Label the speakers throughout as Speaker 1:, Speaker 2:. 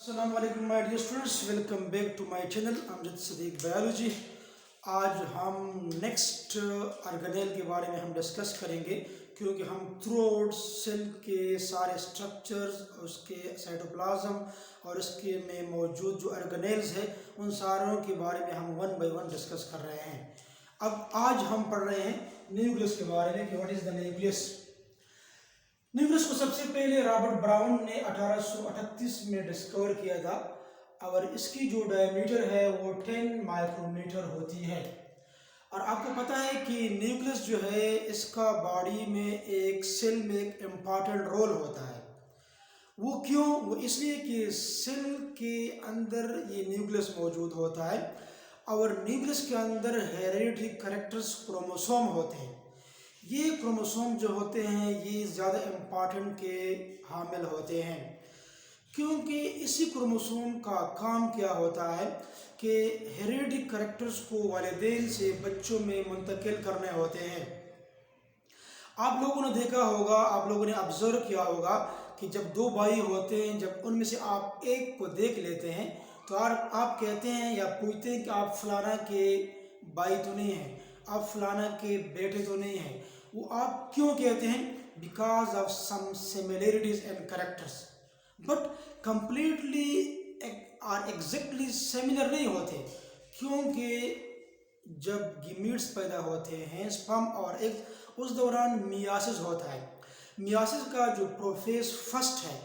Speaker 1: अस्सलाम वालेकुम my dear students, welcome back to my channel Amjad Sadiq biology. आज हम नेक्स्ट ऑर्गेनेल के बारे में हम डिस्कस करेंगे, क्योंकि हम थ्रू आउट सेल के सारे स्ट्रक्चर्स, उसके साइटोप्लाज्म और उसके में मौजूद जो ऑर्गेनेल्स है उन सारों के बारे में हम वन बाय वन डिस्कस कर रहे हैं। अब आज हम पढ़ रहे हैं न्यूक्लियस के बारे में कि what is the nucleus. Nucleus को सबसे पहले रॉबर्ट ब्राउन ने 1838 में डिस्कवर किया था और इसकी जो डायमीटर है वो 10 माइक्रोमीटर होती है। और आपको पता है कि न्यूक्लियस जो है इसका बॉडी में एक सेल में एक इम्पॉर्टेंट रोल होता है। वो क्यों? वो इसलिए कि सेल के अंदर ये न्यूक्लियस मौजूद होता है और न्यूक्लियस के अंदर हेरिडिटरी कैरेक्टर्स क्रोमोसोम होते हैं। ये क्रोमोसोम जो होते हैं ये ज़्यादा इम्पॉर्टेंट के हामिल होते हैं, क्योंकि इसी क्रोमोसोम का काम क्या होता है कि हेरिडिटरी कैरेक्टर्स को वालिदैन से बच्चों में मुंतकिल करने होते हैं। आप लोगों ने देखा होगा, आप लोगों ने ऑब्जर्व किया होगा कि जब दो भाई होते हैं, जब उनमें से आप एक को देख लेते हैं तो आप कहते हैं या पूछते हैं कि आप फलाना के भाई तो नहीं हैं, आप फलाना के बेटे तो नहीं हैं। वो आप क्यों कहते हैं? Because of some similarities and characters, but completely और एग्जैक्टली सिमिलर नहीं होते, क्योंकि जब गीमीट्स पैदा होते हैं स्पर्म और एग, उस दौरान मियासिस होता है। मियासिस का जो प्रोफेस फर्स्ट है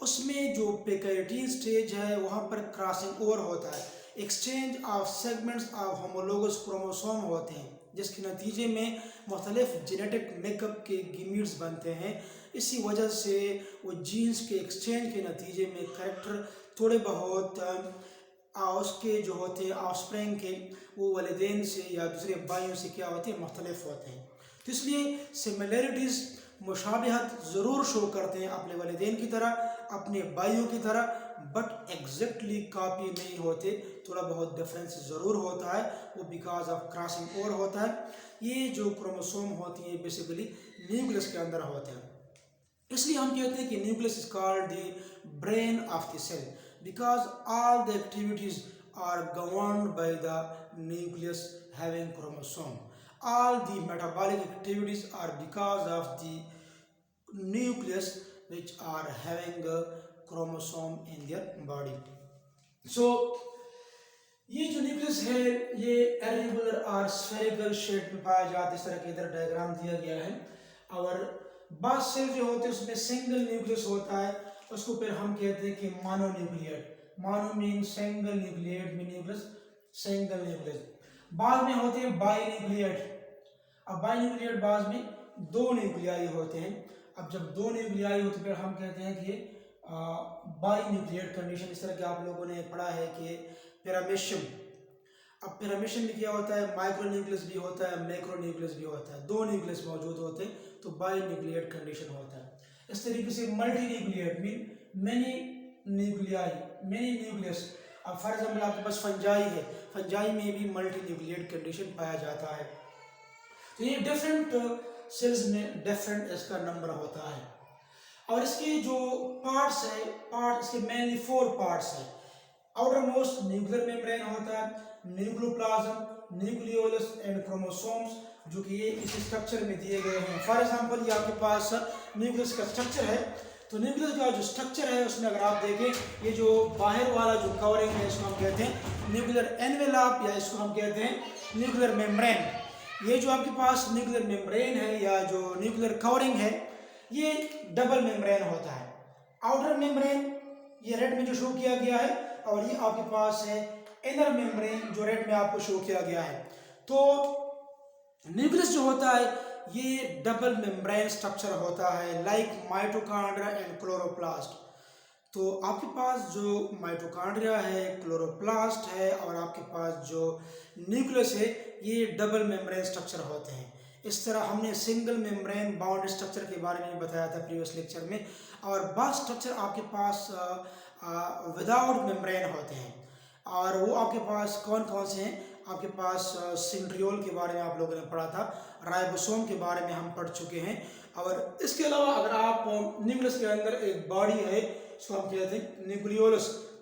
Speaker 1: उसमें जो पेकाइटीन स्टेज है वहाँ पर क्रॉसिंग ओवर होता है, exchange of segments of homologous chromosome होते हैं, जिसके नतीजे में मुख्तलिफ जेनेटिक मेकअप के गीमीट्स बनते हैं। इसी वजह से वो जीन्स के एक्सचेंज के नतीजे में कैरेक्टर थोड़े बहुत उसके जो होते हैं ऑफस्प्रिंग के, वो वालिदैन से या दूसरे भाइयों से क्या होते हैं, मुख्तलिफ होते हैं। तो इसलिए सिमिलरिटीज़ मुशाबिहत ज़रूर शो करते हैं अपने वालिदैन की तरह, अपने भाइयों की तरह, बट एग्जैक्टली कॉपी नहीं होते, थोड़ा बहुत डिफरेंस ज़रूर होता है, वो बिकॉज ऑफ क्रॉसिंग ओवर होता है। ये जो क्रोमोसोम होती हैं बेसिकली न्यूक्लियस के अंदर होते हैं। इसलिए हम कहते हैं कि nucleus is called the brain of the cell because all the activities are governed by the nucleus having chromosome. All the metabolic activities are because of the nucleus which are having a chromosome in their body. So ये जो nucleus है ये irregular और spherical shape में पाया जाता है। इस तरह के इधर डायग्राम दिया गया है। और बाद सेल जो होते हैं उसमें सिंगल न्यूक्लियस होता है, उसको फिर हम कहते हैं कि mononucleate. Mono mean single, nucleate mean nucleus, single nucleus. बाद में होते हैं बाइन्यूक्लिएट। अब बाइन्यूक्लिएट बाद में दो न्यूक्लियाई होते हैं। अब जब दो न्यूक्लियाई होते हैं फिर हम कहते हैं कि बाइन्यूक्लिएट कंडीशन। इस तरह के आप लोगों ने पढ़ा है कि पिरामिशियम। अब पिरामिशियम में क्या होता है, माइक्रो न्यूक्लियस भी होता है, मैक्रो न्यूक्लियस भी होता है, दो न्यूक्लियस मौजूद होते हैं तो बाइन्यूक्लिएट कंडीशन होता है। इस तरीके से multi nucleate mean many nuclei, many nucleus. अब फॉर एग्जाम्पल आपके पास फंजाई है, फंजाई में भी मल्टी न्यूक्लिएट कंडीशन पाया जाता है। तो ये डिफरेंट सेल्स में डिफरेंट इसका नंबर होता है। और इसके जो पार्ट्स है, पार्ट इसके मेनली 4 पार्ट्स है। आउटर मोस्ट न्यूक्लियर मेम्ब्रेन होता है, न्यूक्लियोप्लाज्म, न्यूक्लियोलस एंड क्रोमोसोम्स, जो कि ये इस स्ट्रक्चर में दिए गए हैं। फॉर एग्जांपल ये आपके पास न्यूक्लियस का स्ट्रक्चर है, तो न्यूक्लियस का जो स्ट्रक्चर है उसमें अगर आप देखें, ये जो बाहर वाला जो कवरिंग है इसको हम कहते हैं न्यूक्लियर एनवेलप, या इसको हम कहते हैं न्यूक्लियर मेम्ब्रेन। ये जो आपके पास न्यूक्लियर मेम्ब्रेन है या जो न्यूक्लियर कवरिंग है ये डबल मेम्ब्रेन होता है। आउटर मेम्ब्रेन ये रेड में जो शो किया गया है, और ये आपके पास है इनर मेम्ब्रेन जो रेड में आपको शो किया गया है। तो न्यूक्लियस जो होता है ये डबल मेम्ब्रेन स्ट्रक्चर होता है, लाइक माइटोकॉन्ड्रिया एंड क्लोरोप्लास्ट। तो आपके पास जो माइटोकॉन्ड्रिया है, क्लोरोप्लास्ट है, और आपके पास जो न्यूक्लियस है ये डबल मेम्ब्रेन स्ट्रक्चर होते हैं। इस तरह हमने सिंगल मेम्ब्रेन बाउंड स्ट्रक्चर के बारे में बताया था प्रीवियस लेक्चर में। और बाद स्ट्रक्चर आपके पास विदाउट मेम्ब्रेन होते हैं, और वो आपके पास कौन कौन से हैं? आपके पास सेंट्रियोल के बारे में आप लोगों ने पढ़ा था, राइबोसोम के बारे में हम पढ़ चुके हैं। और इसके अलावा अगर आप न्यूक्लियस के अंदर एक बॉडी है इसको हम कहते हैं nucleolus,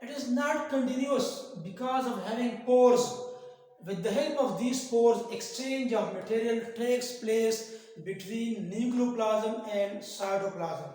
Speaker 1: it is not continuous because of having pores. With the help of these pores, exchange of material takes place between nucleoplasm and cytoplasm.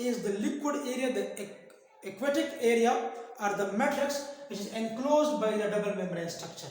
Speaker 1: is the liquid area, the aquatic area or the matrix which is enclosed by the double membrane structure.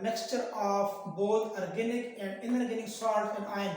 Speaker 1: mixture of both organic and inorganic salt and ion.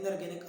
Speaker 1: inorganic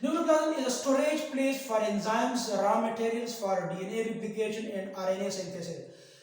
Speaker 1: Nucleoplasm is a storage place for enzymes, raw materials for DNA replication and RNA synthesis.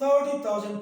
Speaker 1: 30,000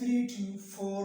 Speaker 1: 3 to 4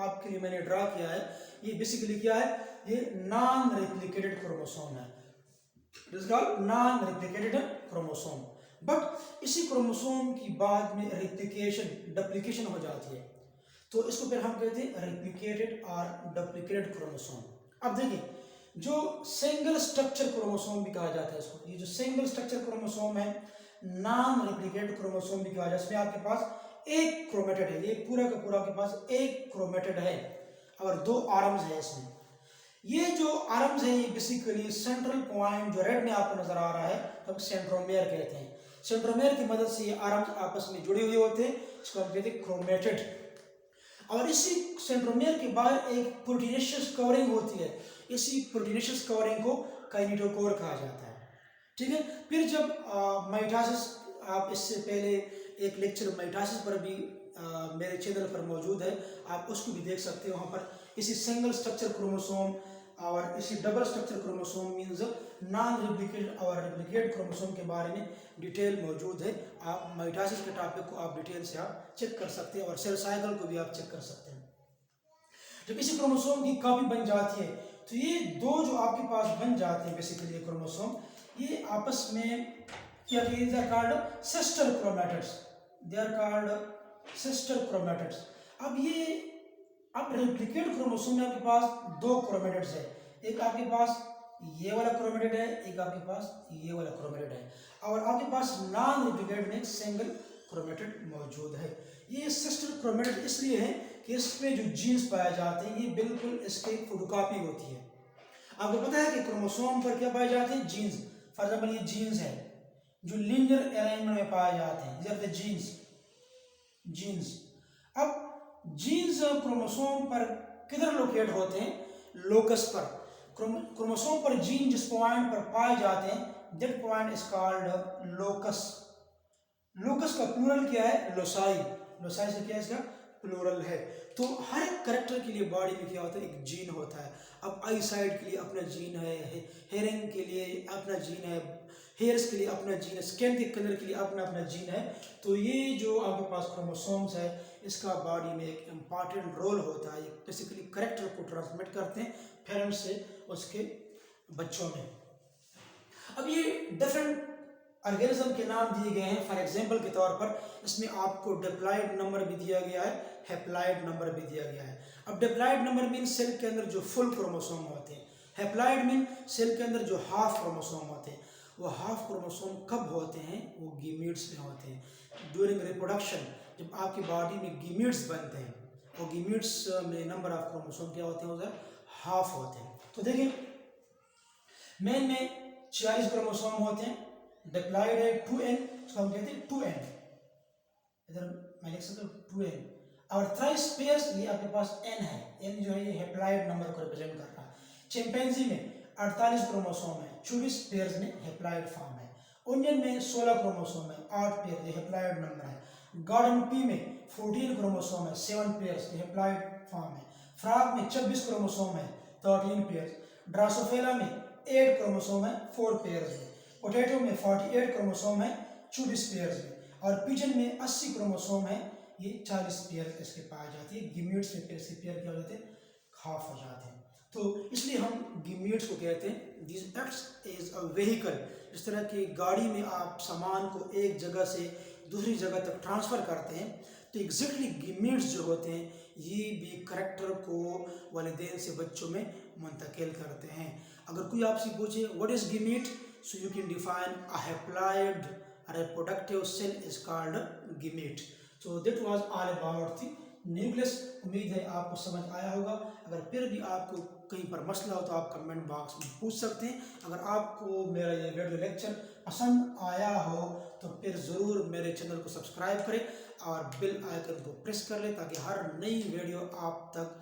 Speaker 1: आपके लिए मैंने draw किया है ये basically क्या है, ये non replicated chromosome है, this is called non replicated chromosome. But इसी क्रोमोसोम की बाद में रेप्लिकेशन डुप्लीकेशन हो जाती है, तो इसको फिर हम कहते हैं रेप्लिकेटेड और डुप्लीकेटेड क्रोमोसोम। अब देखिए जो सिंगल स्ट्रक्चर क्रोमोसोम भी कहा जाता है इसको, ये जो सिंगल स्ट्रक्चर क्रोमोसोम है नॉन रेप्लिकेटेड क्रोमोसोम भी कहा जाता है, इसमें आपके पास एक क्रोमेटिड है, ये पूरा का पूरा आपके पास एक क्रोमेटिड है और दो आर्म्स है इसमें। ये जो आर्म्स है ये बेसिकली सेंट्रल पॉइंट जो रेड में आपको नजर आ रहा है हम सेंट्रोमेयर कहते हैं। सेंट्रोमेयर की मदद से ये आर्म्स आपस में जुड़े हुए होते हैं, इसको हम कहते हैं क्रोमेटिड। और इसी सेंट्रोमेयर के बाहर एक प्रोटीनेशियस कवरिंग होती है, इसी प्रोटीनेशियस कवरिंग को काइनेटोकोर कहा जाता है, ठीक है। फिर जब माइटोसिस, आप इससे पहले एक लेक्चर माइटोसिस पर भी मेरे चैनल पर मौजूद है, आप उसको भी देख सकते हो। वहाँ पर इसी सिंगल स्ट्रक्चर क्रोमोसोम और इसी double structure chromosome means non replicated और रेप्लिकेटेड क्रोमोसोम के बारे में डिटेल मौजूद है। आप माइटोसिस के टॉपिक को आप डिटेल से आप चेक कर सकते हैं और सेल साइकिल को भी आप चेक कर सकते हैं। जब इसी क्रोमोसोम की कॉपी बन जाती है तो ये दो जो आपके पास बन जाते हैं बेसिकली क्रोमोसोम, ये आपस में क्या they are called sister chromatids, they are called sister chromatids. अब रेप्लिकेट क्रोमोसोम में आपके पास दो क्रोमैटिड्स है, एक आपके पास ये वाला क्रोमैटिड है, एक आपके पास ये वाला क्रोमैटिड है, और आपके पास नॉन रेप्लिकेट में एक सिंगल क्रोमैटिड मौजूद है। ये सिस्टर क्रोमैटिड इसलिए है कि इसमें जो जीन्स पाए जाते हैं ये बिल्कुल इसके फोटोकॉपी होती है। आपको पता है कि क्रोमोसोम पर क्या पाए जाते हैं, जीन्स। फॉर एग्जाम्पल ये जीन्स है जो लीनियर अलाइनमेंट में पाए जाते हैं, जैसे जीन्स। अब जीन्स क्रोमोसोम पर किधर लोकेट होते हैं, लोकस पर। क्रोमोसोम पर जीन जिस पॉइंट पर पाए जाते हैं that point is called locus. Locus का प्लूरल क्या है, लोसाई। लोसाई से क्या इसका प्लूरल है। तो हर एक करेक्टर के लिए बॉडी में क्या होता है, एक जीन होता है। अब आई साइड के लिए अपना जीन है, हेयरिंग के लिए अपना जीन है, हेयर्स के लिए अपना जीन है, स्किन के कलर के लिए अपना अपना जीन है। तो ये जो आपके पास क्रोमोसोम्स है इसका बॉडी में एक इम्पॉर्टेंट रोल होता है, बेसिकली करेक्टर को ट्रांसमिट करते हैं पेरेंट्स से उसके बच्चों में। अब ये डिफरेंट ऑर्गेनिज्म के नाम दिए गए हैं। फॉर एग्जांपल के तौर पर इसमें आपको डिप्लॉइड नंबर भी दिया गया है, हैप्लॉइड नंबर भी दिया गया है। अब डिप्लॉइड नंबर मीन सेल के अंदर जो फुल क्रोमोसोम होते हैं, हैप्लॉइड मीन सेल के अंदर जो हाफ क्रोमोसोम होते हैं। वो हाफ क्रोमोसोम कब होते हैं, वो गीमीट्स में होते हैं। ड्यूरिंग रिप्रोडक्शन जब आपकी बॉडी में गीमीट्स बनते हैं, और गीमीट्स में नंबर ऑफ क्रोमोसोम क्या होते हैं, उधर हाफ होते हैं। तो देखिए मेन में 46 क्रोमोसोम होते हैं, डिप्लॉइड है 2n, इसको हम कहते हैं 2n, इधर मैं लिख सकता हूँ 2n। और थ्राइस पेयर्स ये आपके पास n है, n जो है ये हैप्लॉइड नंबर को रिप्रेजेंट कर रहा है। चिंपैंजी में 48 क्रोमोसोम है, 24 पेयर्स में हैप्लॉइड फॉर्म है। ओनियन में 16 क्रोमोसोम है, 8 पेयर, ये हैप्लॉइड नंबर है। गार्डन पी में 14 क्रोमोसोम है, 7 पेयर्स, ये हैप्लॉइड फॉर्म है। फ्रॉग में 26 क्रोमोसोम है, 13 पेयर्स। ड्रासोफिला में 8 क्रोमोसोम है, 4 पेयर्स में। पोटैटो में 48 क्रोमोसोम है, 24 पेयर्स में। और पिजन में 80 क्रोमोसोम है, ये 40 पेयर इसके पाए जाती है। गिमीट्स में फिर इसके पेयर क्या हो जाते हैं, हाफ हो जाते हैं। तो इसलिए हम गिमीट्स को कहते हैं this acts as a vehicle. इस तरह की गाड़ी में आप सामान को एक जगह से दूसरी जगह तक ट्रांसफ़र करते हैं, तो एग्जैक्टली गिमीट्स जो होते हैं ये भी करैक्टर को वालिदैन से बच्चों में मुंतकिल करते हैं। अगर कोई आपसे पूछे what is gamete, so you can define a haploid reproductive cell is called gamete. So that was all about the nucleus. उम्मीद है आपको समझ आया होगा। अगर फिर भी आपको कहीं पर मसला हो तो आप कमेंट बॉक्स में पूछ सकते हैं। अगर आपको मेरा ये वीडियो लेक्चर पसंद आया हो तो फिर ज़रूर मेरे चैनल को सब्सक्राइब करें और बेल आइकन को प्रेस कर लें ताकि हर नई वीडियो आप तक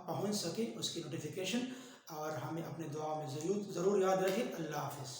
Speaker 1: पहुंच सके उसकी नोटिफिकेशन। और हमें अपने दुआ में ज़रूर याद रखें। अल्लाह हाफ़िज़।